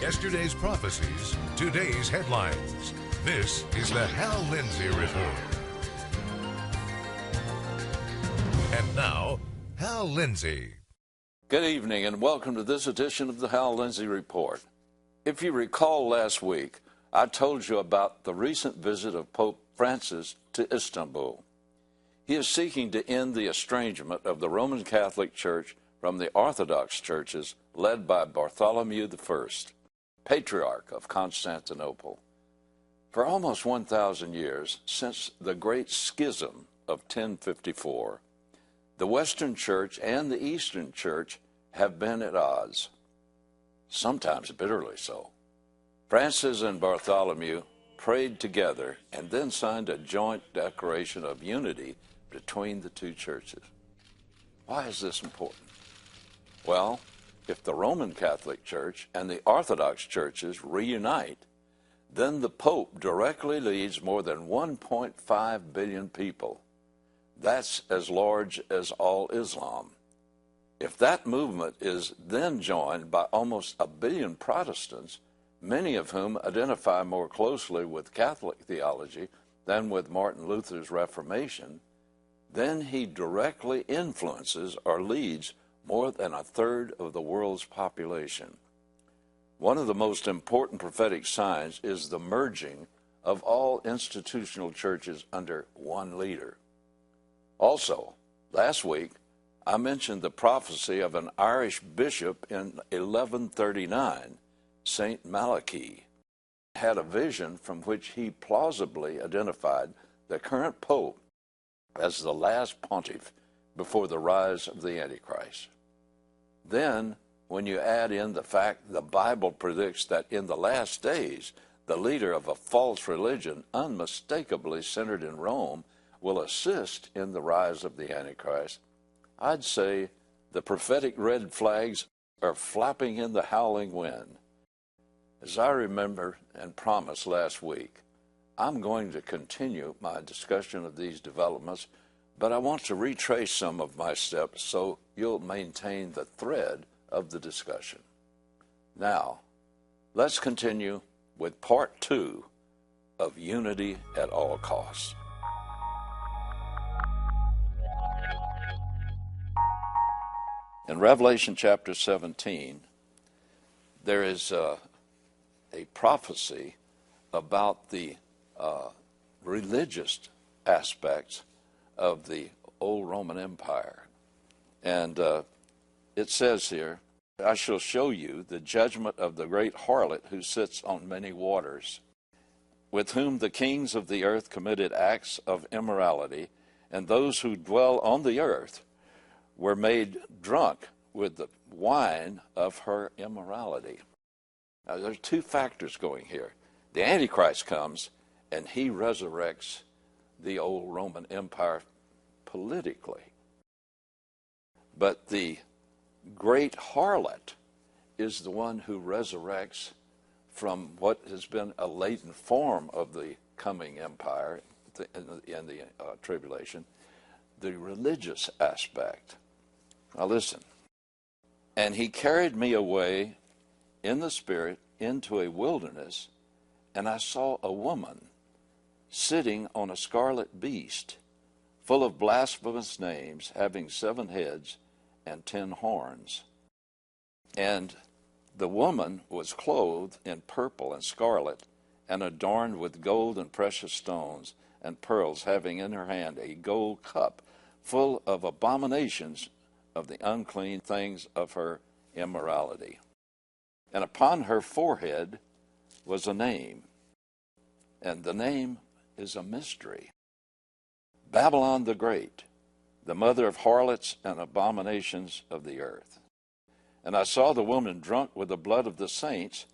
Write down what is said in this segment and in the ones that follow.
Yesterday's prophecies, today's headlines. This is the Hal Lindsey Report. And now, Hal Lindsey. Good evening and welcome to this edition of the Hal Lindsey Report. If you recall last week, I told you about the recent visit of Pope Francis to Istanbul. He is seeking to end the estrangement of the Roman Catholic Church from the Orthodox churches led by Bartholomew I, Patriarch of Constantinople. For almost 1,000 years, since the Great Schism of 1054, the Western Church and the Eastern Church have been at odds, sometimes bitterly so. Francis and Bartholomew prayed together and then signed a joint declaration of unity between the two churches. Why is this important? Well, if the Roman Catholic Church and the Orthodox churches reunite, then the Pope directly leads more than 1.5 billion people. That's as large as all Islam. If that movement is then joined by almost 1 billion Protestants, many of whom identify more closely with Catholic theology than with Martin Luther's Reformation, then he directly influences or leads more than a third of the world's population. One of the most important prophetic signs is the merging of all institutional churches under one leader. Also, last week, I mentioned the prophecy of an Irish bishop in 1139, St. Malachy, had a vision from which he plausibly identified the current pope as the last pontiff before the rise of the Antichrist. Then, when you add in the fact the Bible predicts that in the last days, the leader of a false religion, unmistakably centered in Rome, will assist in the rise of the Antichrist, I'd say the prophetic red flags are flapping in the howling wind. As I remember and promised last week, I'm going to continue my discussion of these developments, but I want to retrace some of my steps so you'll maintain the thread of the discussion. Now, let's continue with part 2 of Unity at All Costs. In Revelation chapter 17, there is a prophecy about the religious aspects of the old Roman Empire. And it says here, I shall show you the judgment of the great harlot who sits on many waters, with whom the kings of the earth committed acts of immorality, and those who dwell on the earth were made drunk with the wine of her immorality. Now, there's two factors going here. The Antichrist comes, and he resurrects the old Roman Empire politically. But the great harlot is the one who resurrects from what has been a latent form of the coming empire in the tribulation, the religious aspect. Now listen. And he carried me away in the spirit into a wilderness, and I saw a woman sitting on a scarlet beast, full of blasphemous names, having 7 heads and 10 horns. And the woman was clothed in purple and scarlet, and adorned with gold and precious stones and pearls, having in her hand a gold cup full of abominations of the unclean things of her immorality. And upon her forehead was a name, and the name is a mystery. Babylon the Great, the mother of harlots and abominations of the earth. And I saw the woman drunk with the blood of the saints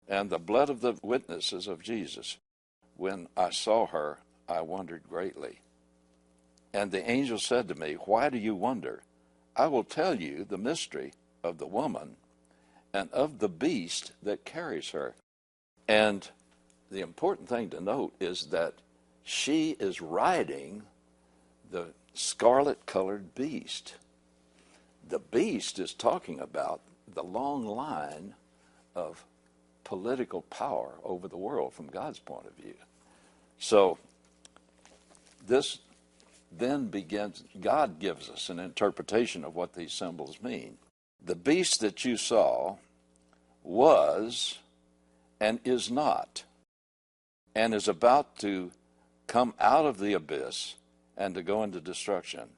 and the blood of the witnesses of Jesus. When I saw her, I wondered greatly. And the angel said to me, why do you wonder? I will tell you the mystery of the woman and of the beast that carries her. And the important thing to note is that she is riding the scarlet-colored beast. The beast is talking about the long line of political power over the world from God's point of view. So this then begins, God gives us an interpretation of what these symbols mean. The beast that you saw was and is not, and is about to come out of the abyss and to go into destruction.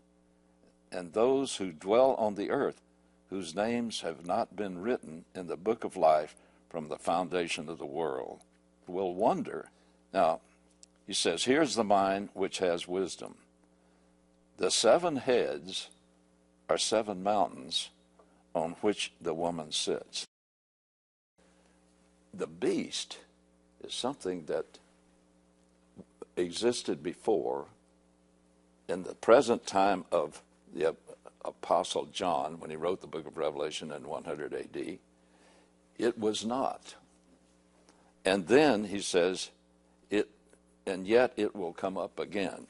And those who dwell on the earth, whose names have not been written in the book of life from the foundation of the world, will wonder. Now, he says, here's the mind which has wisdom. The 7 heads are 7 mountains on which the woman sits. The beast is something that existed before in the present time of the Apostle John, when he wrote the book of Revelation in 100 AD. It was not. And then he says, and yet it will come up again.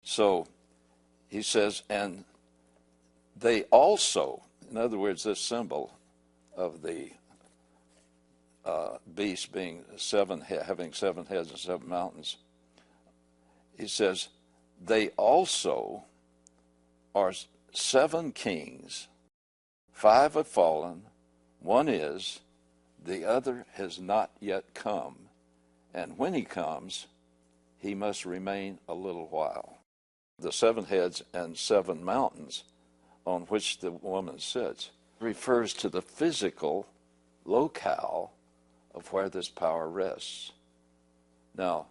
So he says, and they also, in other words, this symbol of the beast being having 7 heads and 7 mountains, he says, they also are 7 kings. 5 have fallen, 1 is, the other has not yet come. And when he comes, he must remain a little while. The 7 heads and 7 mountains on which the woman sits refers to the physical locale of where this power rests. Now,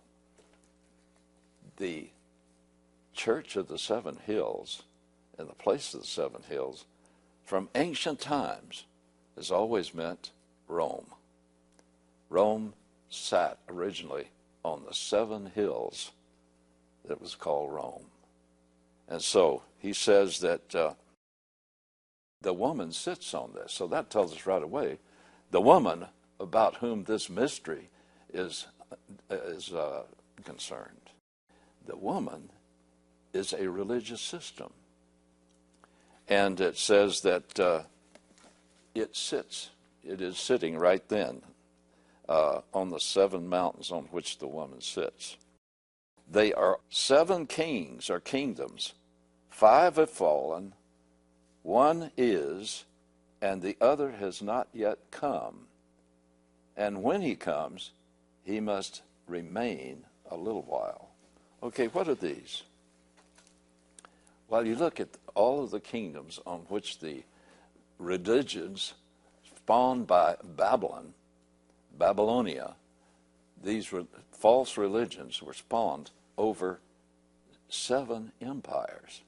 the Church of the 7 Hills and the place of the 7 hills from ancient times has always meant Rome. Rome sat originally on the 7 hills that was called Rome. And so he says that the woman sits on this. So that tells us right away the woman about whom this mystery is concerned. The woman is a religious system. And it says that it is sitting right then on the 7 mountains on which the woman sits. They are 7 kings or kingdoms. 5 have fallen, 1 is, and the other has not yet come. And when he comes, he must remain a little while. Okay, what are these? Well, you look at all of the kingdoms on which the religions spawned by Babylonia, these false religions were spawned over 7 empires.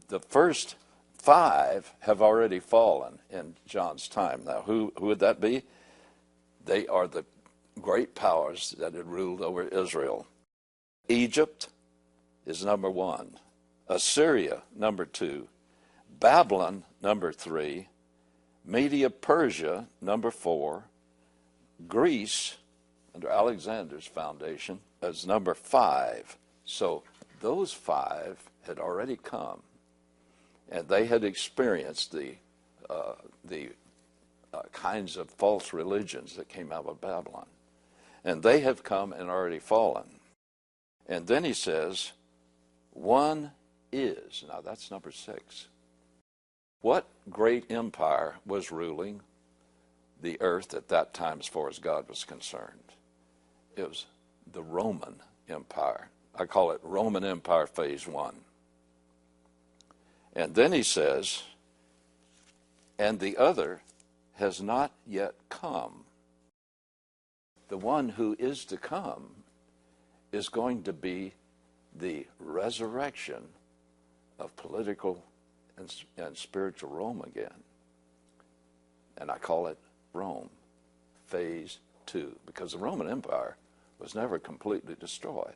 The first 5 have already fallen in John's time. Now, who would that be? They are the great powers that had ruled over Israel. Egypt is number 1. Assyria, number 2. Babylon, number 3. Media Persia, number 4. Greece, under Alexander's foundation, as number 5. So those 5 had already come, and they had experienced the kinds of false religions that came out of Babylon. And they have come and already fallen. And then he says, 1 is. Now that's number 6. What great empire was ruling the earth at that time as far as God was concerned? It was the Roman Empire. I call it Roman Empire Phase 1. And then he says, and the other has not yet come. The one who is to come is going to be the resurrection of political and spiritual Rome again. And I call it Rome, Phase 2, because the Roman Empire was never completely destroyed.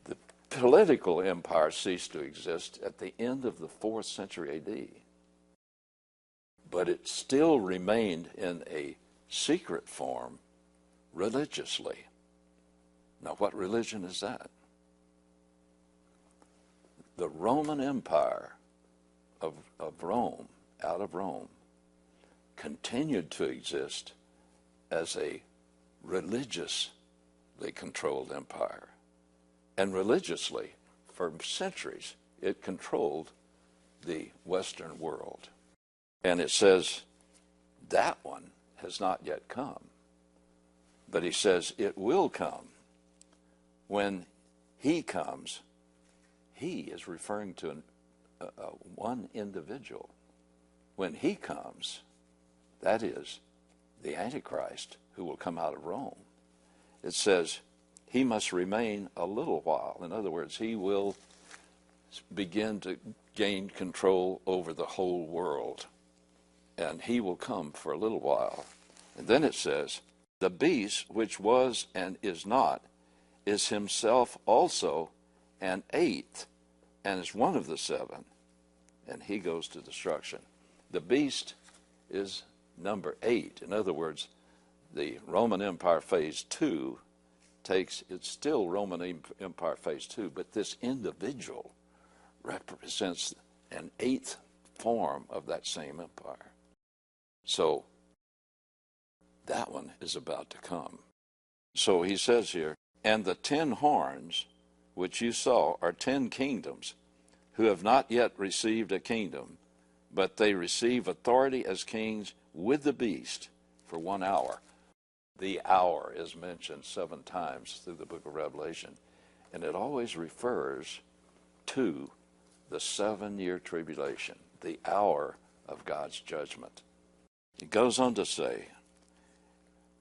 The political empire ceased to exist at the end of the 4th century AD. But it still remained in a secret form religiously. Now, what religion is that? The Roman Empire of Rome, out of Rome, continued to exist as a religiously controlled empire. And religiously, for centuries, it controlled the Western world. And it says that one has not yet come. But he says it will come. When he comes, he is referring to one individual. When he comes, that is the Antichrist who will come out of Rome. It says he must remain a little while. In other words, he will begin to gain control over the whole world. And he will come for a little while. And then it says, the beast which was and is not is himself also an eighth, and is one of the seven, and he goes to destruction. The beast is number 8. In other words, the Roman Empire phase 2 it's still Roman Empire phase 2, but this individual represents an 8th form of that same empire. So that one is about to come. So he says here, and the 10 horns which you saw are 10 kingdoms, who have not yet received a kingdom, but they receive authority as kings with the beast for 1 hour. The hour is mentioned 7 times through the book of Revelation, and it always refers to the 7-year tribulation, the hour of God's judgment. It goes on to say,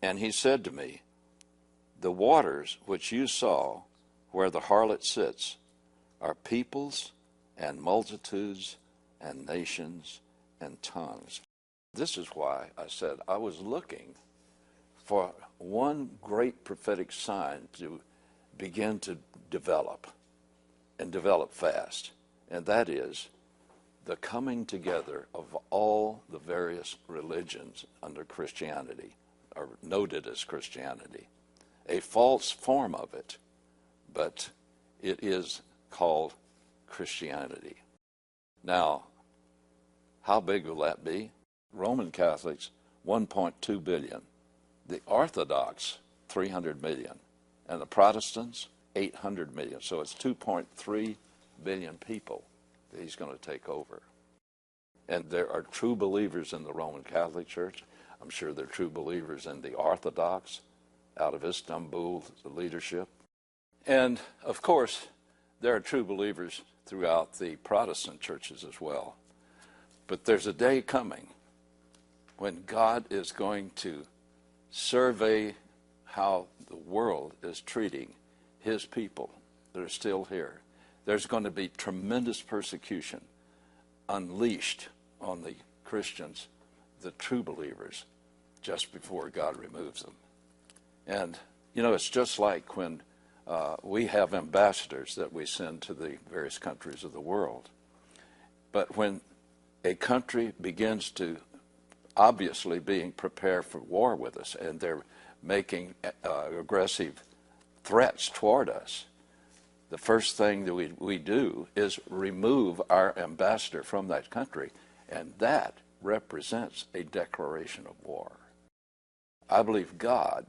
and he said to me, the waters which you saw where the harlot sits are peoples and multitudes and nations and tongues. This is why I said I was looking for one great prophetic sign to begin to develop, and develop fast, and that is the coming together of all the various religions under Christianity, or noted as Christianity. A false form of it, but it is called Christianity. Now, how big will that be? Roman Catholics, 1.2 billion. The Orthodox, 300 million. And the Protestants, 800 million. So it's 2.3 billion people that he's going to take over. And there are true believers in the Roman Catholic Church. I'm sure there are true believers in the Orthodox out of Istanbul, the leadership. And, of course, there are true believers throughout the Protestant churches as well. But there's a day coming when God is going to survey how the world is treating his people that are still here. There's going to be tremendous persecution unleashed on the Christians, the true believers, just before God removes them. And, it's just like when we have ambassadors that we send to the various countries of the world. But when a country begins to obviously being prepared for war with us, and they're making aggressive threats toward us, the first thing that we do is remove our ambassador from that country, and that represents a declaration of war. I believe God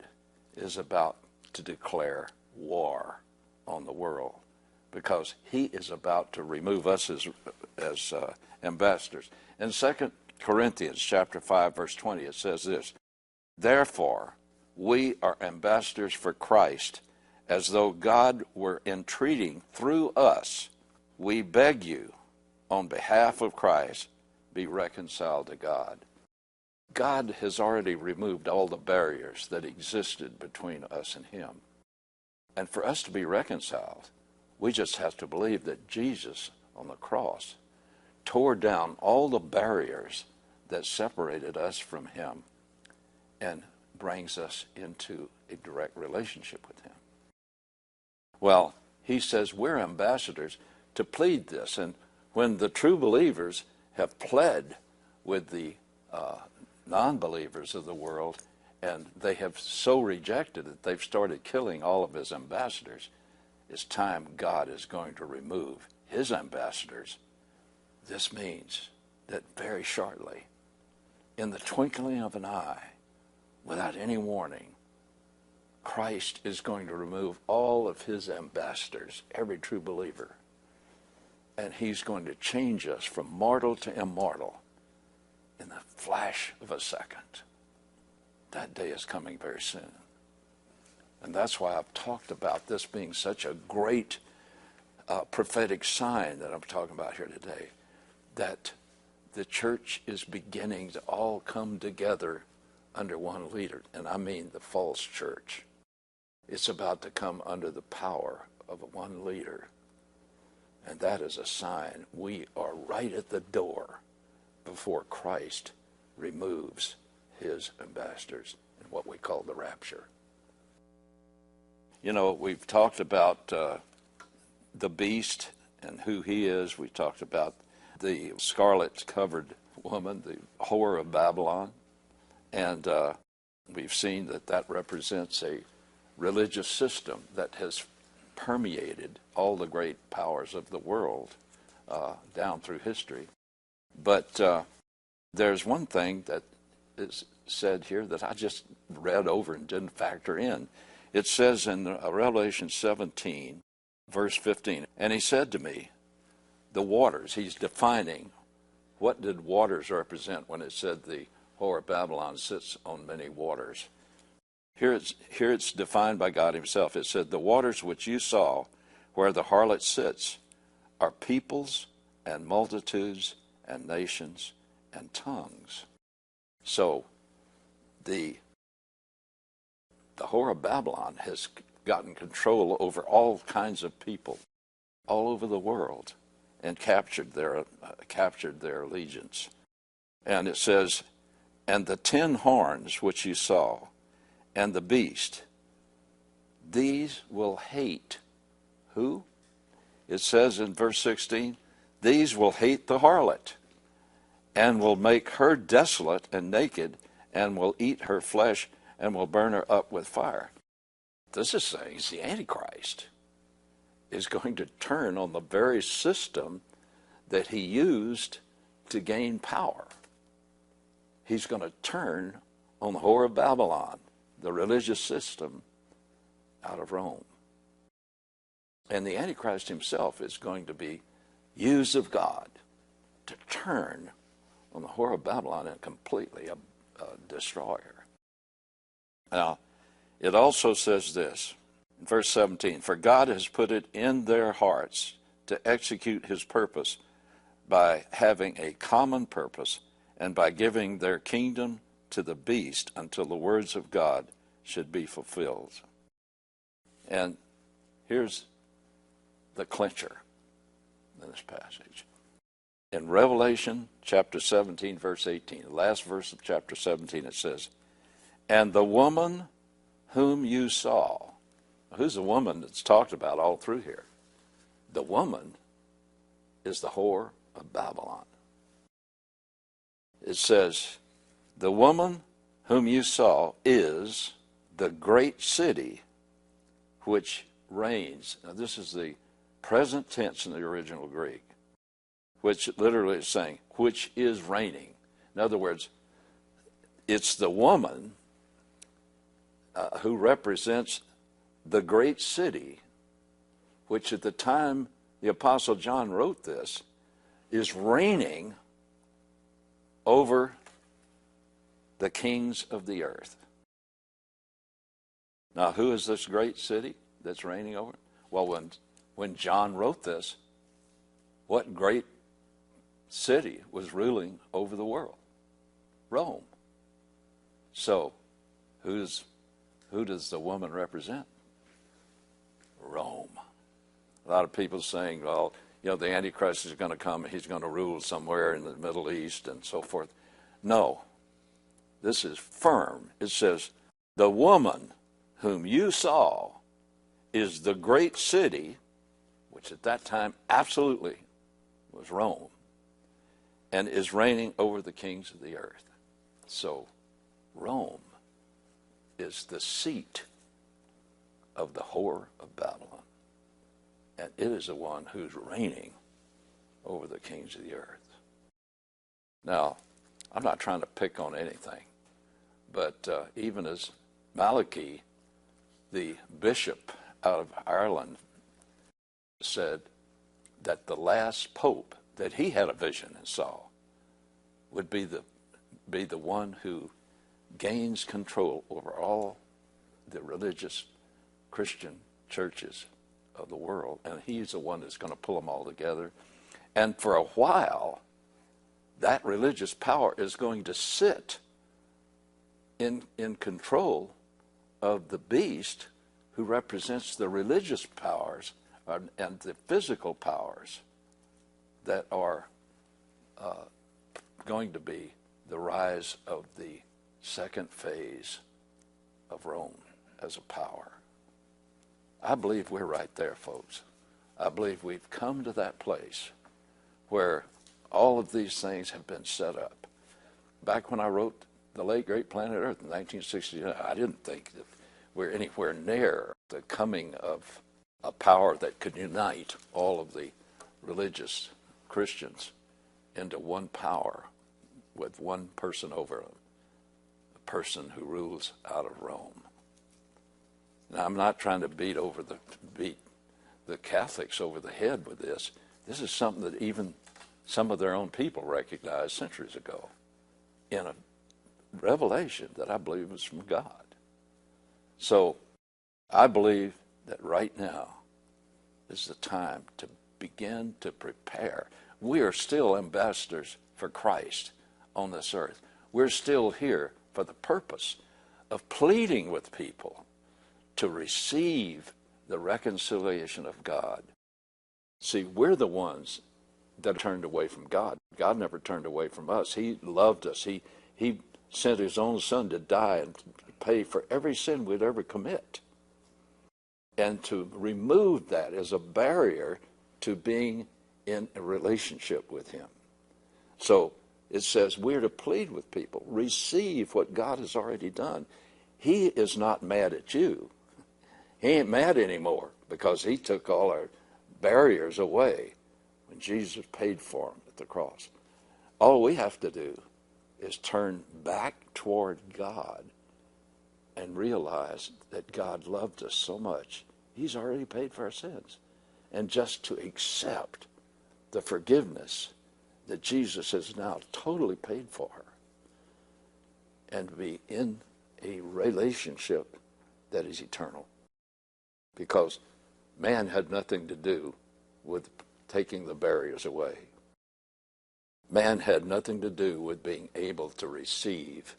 is about to declare war on the world because he is about to remove us as ambassadors. In 2 Corinthians chapter 5, verse 20, it says this, therefore, we are ambassadors for Christ, as though God were entreating through us. We beg you, on behalf of Christ, be reconciled to God. God has already removed all the barriers that existed between us and him. And for us to be reconciled, we just have to believe that Jesus on the cross tore down all the barriers that separated us from him and brings us into a direct relationship with him. Well, he says we're ambassadors to plead this. And when the true believers have pled with the non-believers of the world, and they have so rejected it, they've started killing all of his ambassadors, it's time God is going to remove his ambassadors. This means that very shortly, in the twinkling of an eye, without any warning, Christ is going to remove all of his ambassadors, every true believer, and he's going to change us from mortal to immortal in the flash of a second. That day is coming very soon. And that's why I've talked about this being such a great prophetic sign that I'm talking about here today, that the church is beginning to all come together under one leader, and I mean the false church. It's about to come under the power of one leader, and that is a sign we are right at the door before Christ removes his ambassadors in what we call the rapture. You know, we've talked about the beast and who he is. We talked about the scarlet-covered woman, the whore of Babylon. And we've seen that that represents a religious system that has permeated all the great powers of the world down through history. But there's one thing that is said here that I just read over and didn't factor in. It says in Revelation 17, verse 15, and he said to me, the waters, he's defining what did waters represent when it said the whore of Babylon sits on many waters. Here it's defined by God himself. It said, the waters which you saw where the harlot sits are peoples and multitudes and nations and tongues. So the whore of Babylon has gotten control over all kinds of people all over the world and captured their allegiance. And it says, and the 10 horns which you saw, and the beast, these will hate. Who? It says in verse 16, these will hate the harlot, and will make her desolate and naked, and will eat her flesh, and will burn her up with fire. This is saying the Antichrist is going to turn on the very system that he used to gain power. He's going to turn on the whore of Babylon, the religious system out of Rome. And the Antichrist himself is going to be used of God to turn on the whore of Babylon and completely destroy her. Now, it also says this, in verse 17, for God has put it in their hearts to execute his purpose by having a common purpose and by giving their kingdom to the beast until the words of God should be fulfilled. And here's the clincher in this passage. In Revelation chapter 17, verse 18, the last verse of chapter 17, it says, and the woman whom you saw. Who's the woman that's talked about all through here? The woman is the whore of Babylon. It says, the woman whom you saw is the great city which reigns. Now this is the present tense in the original Greek, which literally is saying, which is reigning. In other words, it's the woman who represents the great city, which at the time the Apostle John wrote this, is reigning over the kings of the earth. Now, who is this great city that's reigning over? Well, when John wrote this, what great city was ruling over the world? Rome. So, who does the woman represent? Rome. A lot of people saying, well, you know, the Antichrist is going to come, he's going to rule somewhere in the Middle East and so forth. No. This is firm. It says, the woman whom you saw is the great city, which at that time absolutely was Rome, and is reigning over the kings of the earth. So, Rome is the seat of the whore of Babylon. And it is the one who's reigning over the kings of the earth. Now, I'm not trying to pick on anything, But even as Malachi, the bishop out of Ireland, said that the last pope that he had a vision and saw would be the one who gains control over all the religious Christian churches of the world, and he's the one that's going to pull them all together. And for a while, that religious power is going to sit in control of the beast who represents the religious powers and the physical powers that are going to be the rise of the second phase of Rome as a power. I believe we're right there, folks. I believe we've come to that place where all of these things have been set up. Back when I wrote The Late Great Planet Earth in 1969, I didn't think that we're anywhere near the coming of a power that could unite all of the religious Christians into one power with one person over them, the person who rules out of Rome. Now, I'm not trying to beat the Catholics over the head with this. This is something that even some of their own people recognized centuries ago in a revelation that I believe was from God. So I believe that right now is the time to begin to prepare. We are still ambassadors for Christ on this earth. We're still here for the purpose of pleading with people to receive the reconciliation of God. See, we're the ones that turned away from God. God never turned away from us. He loved us. He sent his own son to die and pay for every sin we'd ever commit. And to remove that as a barrier to being in a relationship with him. So it says we're to plead with people, receive what God has already done. He is not mad at you. He ain't mad anymore because he took all our barriers away when Jesus paid for them at the cross. All we have to do is turn back toward God and realize that God loved us so much, he's already paid for our sins. And just to accept the forgiveness that Jesus has now totally paid for, and be in a relationship that is eternal. Because man had nothing to do with taking the barriers away. Man had nothing to do with being able to receive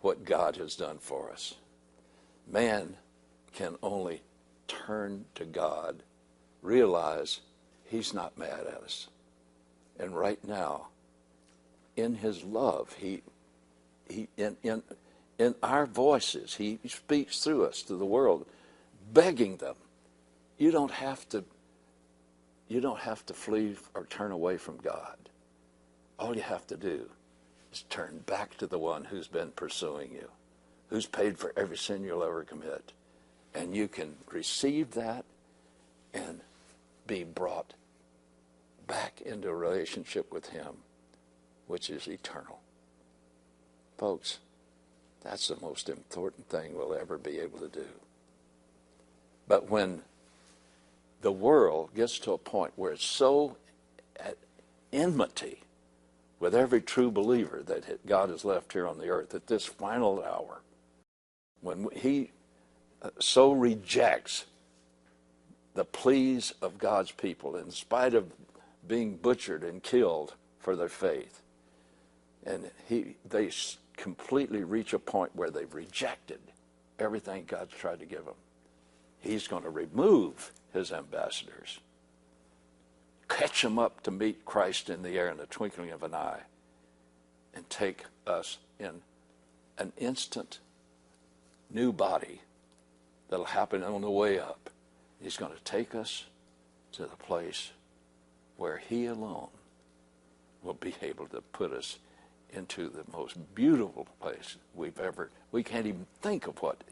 what God has done for us. Man can only turn to God, realize he's not mad at us. And right now, in his love, he in our voices, he speaks through us to the world, begging them, you don't have to flee or turn away from God. All you have to do is turn back to the one who's been pursuing you, who's paid for every sin you'll ever commit. And you can receive that and be brought back into a relationship with him, which is eternal. Folks, that's the most important thing we'll ever be able to do. But when the world gets to a point where it's so at enmity with every true believer that God has left here on the earth at this final hour, when he so rejects the pleas of God's people in spite of being butchered and killed for their faith, and they completely reach a point where they've rejected everything God's tried to give them, he's going to remove his ambassadors, catch them up to meet Christ in the air in the twinkling of an eye, and take us in an instant new body that'll happen on the way up. He's going to take us to the place where he alone will be able to put us into the most beautiful place we can't even think of what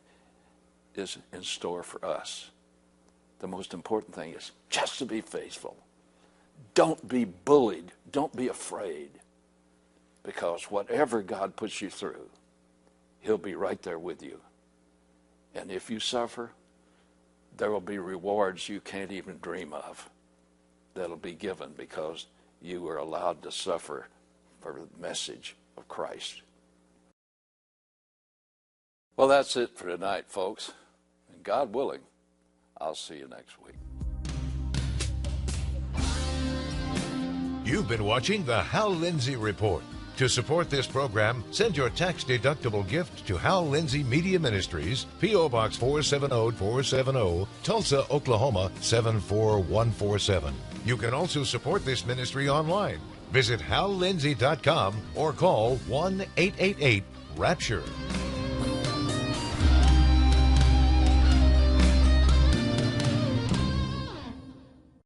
is in store for us. The most important thing is just to be faithful. Don't be bullied. Don't be afraid. Because whatever God puts you through, He'll be right there with you. And if you suffer, there will be rewards you can't even dream of that'll be given because you were allowed to suffer for the message of Christ. Well, that's it for tonight, folks. And God willing, I'll see you next week. You've been watching the Hal Lindsey Report. To support this program, send your tax-deductible gift to Hal Lindsey Media Ministries, P.O. Box 470470, Tulsa, Oklahoma 74147. You can also support this ministry online. Visit hallindsey.com or call 1-888-RAPTURE.